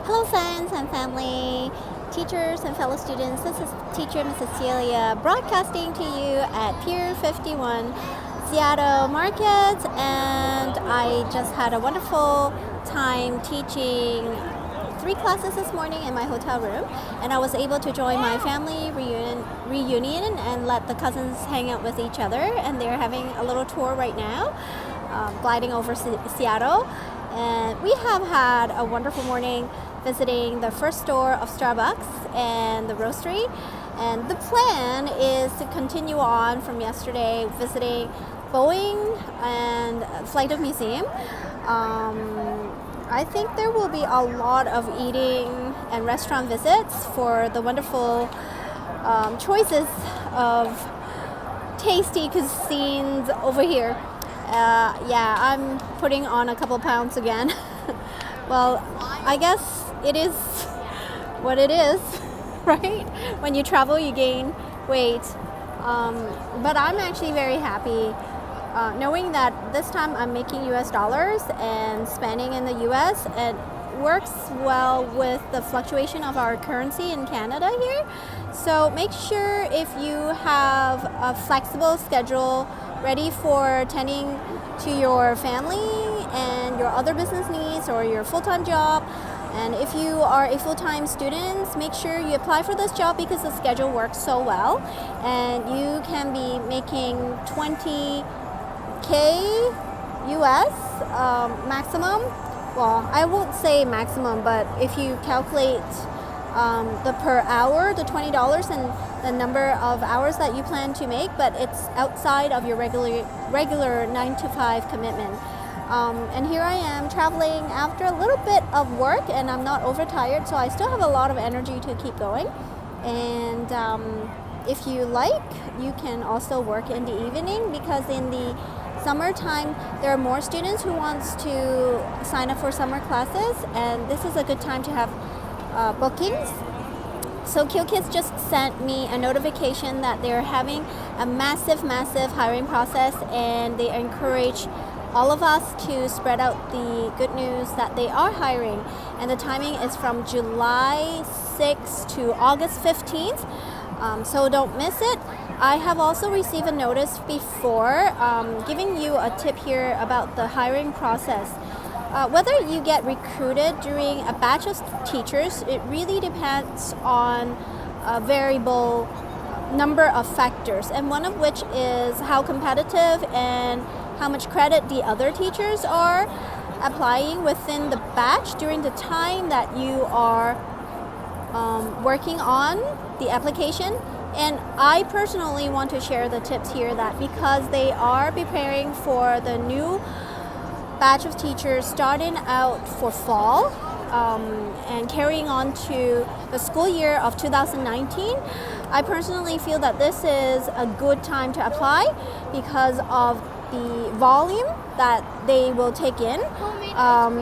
Hello friends and family, teachers and fellow students. This is teacher Mrs. Celia broadcasting to you at Pier 51 Seattle Market, and I just had a wonderful time teaching 3 classes this morning in my hotel room, and I was able to join my family reunion and let the cousins hang out with each other, and they're having a little tour right now, gliding over Seattle. And we have had a wonderful morning visiting the first store of Starbucks and the roastery, and the plan is to continue on from yesterday visiting Boeing and Flight of Museum. I think there will be a lot of eating and restaurant visits for the wonderful choices of tasty cuisines over here. Yeah, I'm putting on a couple pounds again. Well, I guess it is what it is, right? When you travel, you gain weight. But I'm actually very happy knowing that this time I'm making US dollars and spending in the US, and works well with the fluctuation of our currency in Canada here. So make sure if you have a flexible schedule ready for tending to your family and your other business needs or your full-time job. And if you are a full-time student, make sure you apply for this job because the schedule works so well, and you can be making 20K US maximum. Well, I won't say maximum, but if you calculate the per hour, the $20 and the number of hours that you plan to make, but it's outside of your regular 9 to 5 commitment. And here I am traveling after a little bit of work, and I'm not overtired, so I still have a lot of energy to keep going. And if you like, you can also work in the evening, because in the summertime there are more students who wants to sign up for summer classes, and this is a good time to have bookings. So Qkids just sent me a notification that they're having a massive hiring process, and they encourage all of us to spread out the good news that they are hiring. And the timing is from July 6th to August 15th. So don't miss it. I have also received a notice before giving you a tip here about the hiring process. Whether you get recruited during a batch of teachers, it really depends on a variable number of factors, and one of which is how competitive and how much credit the other teachers are applying within the batch during the time that you are working on the application. And I personally want to share the tips here that because they are preparing for the new batch of teachers starting out for fall and carrying on to the school year of 2019, I personally feel that this is a good time to apply because of the volume that they will take in.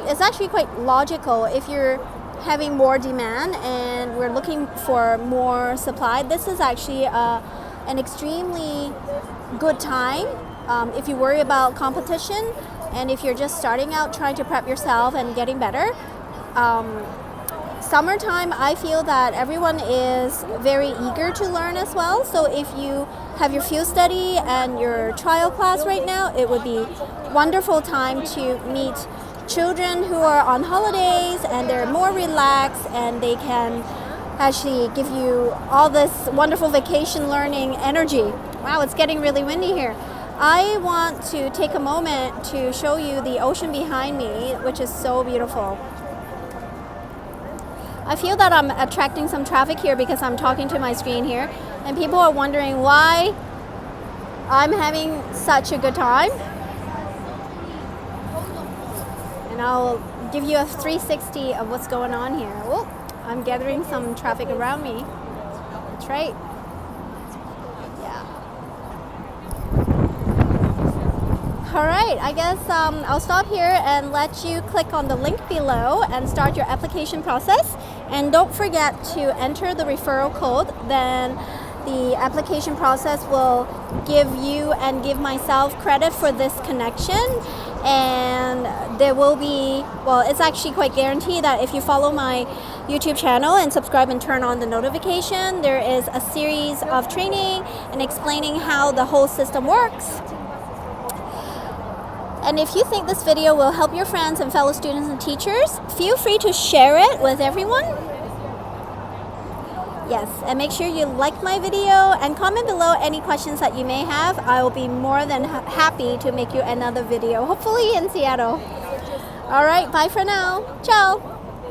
It's actually quite logical. If you're having more demand and we're looking for more supply, this is actually an extremely good time. If you worry about competition, and if you're just starting out trying to prep yourself and getting better, summertime, I feel that everyone is very eager to learn as well. So if you have your field study and your trial class right now, it would be wonderful time to meet children who are on holidays and they're more relaxed, and they can actually give you all this wonderful vacation learning energy. Wow, it's getting really windy here. I want to take a moment to show you the ocean behind me, which is so beautiful. I feel that I'm attracting some traffic here because I'm talking to my screen here, and people are wondering why I'm having such a good time. And I'll give you a 360 of what's going on here. Oh, I'm gathering some traffic around me. That's right. Alright, I guess I'll stop here and let you click on the link below and start your application process. And don't forget to enter the referral code, then the application process will give you and give myself credit for this connection. And there will be, well, it's actually quite guaranteed that if you follow my YouTube channel and subscribe and turn on the notification, there is a series of training and explaining how the whole system works. And if you think this video will help your friends and fellow students and teachers, feel free to share it with everyone. Yes, and make sure you like my video and comment below any questions that you may have. I will be more than happy to make you another video, hopefully in Seattle. All right, bye for now. Ciao.